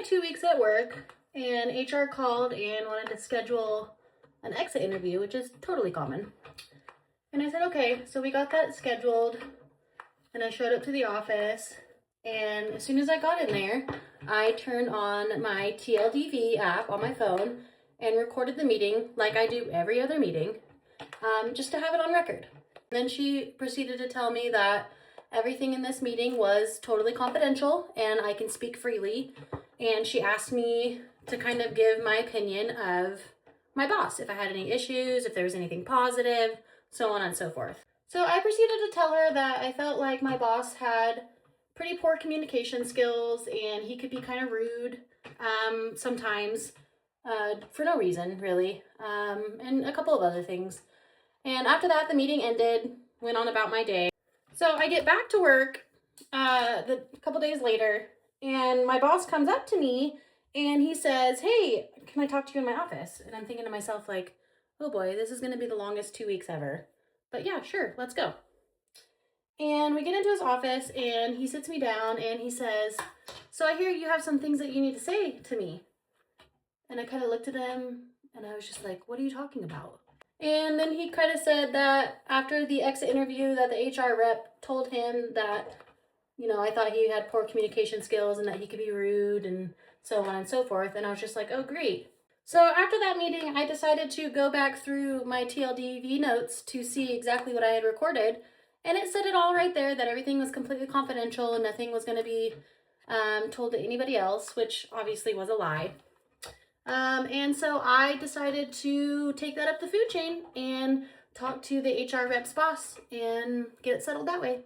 my 2 weeks at work, and HR called and wanted to schedule an exit interview, which is totally common. And I said, okay, so we got that scheduled, and I showed up to the office, and as soon as I got in there, I turned on my TLDV app on my phone and recorded the meeting like I do every other meeting, just to have it on record. Then she proceeded to tell me that everything in this meeting was totally confidential and I can speak freely. And she asked me to kind of give my opinion of my boss, if I had any issues, if there was anything positive, so on and so forth. So I proceeded to tell her that I felt like my boss had pretty poor communication skills and he could be kind of rude sometimes for no reason, really, and a couple of other things. And after that, the meeting ended, went on about my day. So I get back to work a couple days later, and my boss comes up to me and he says, hey, can I talk to you in my office? And I'm thinking to myself, like, oh boy, this is going to be the longest 2 weeks ever. But yeah, sure, let's go. And we get into his office and he sits me down and he says, so I hear you have some things that you need to say to me. And I kind of looked at him and I was just like, what are you talking about? And then he kind of said that after the exit interview that the HR rep told him that, you know, I thought he had poor communication skills and that he could be rude and so on and so forth. And I was just like, oh, great. So after that meeting, I decided to go back through my TLDV notes to see exactly what I had recorded. And it said it all right there, that everything was completely confidential and nothing was going to be told to anybody else, which obviously was a lie. And so I decided to take that up the food chain and talk to the HR rep's boss and get it settled that way.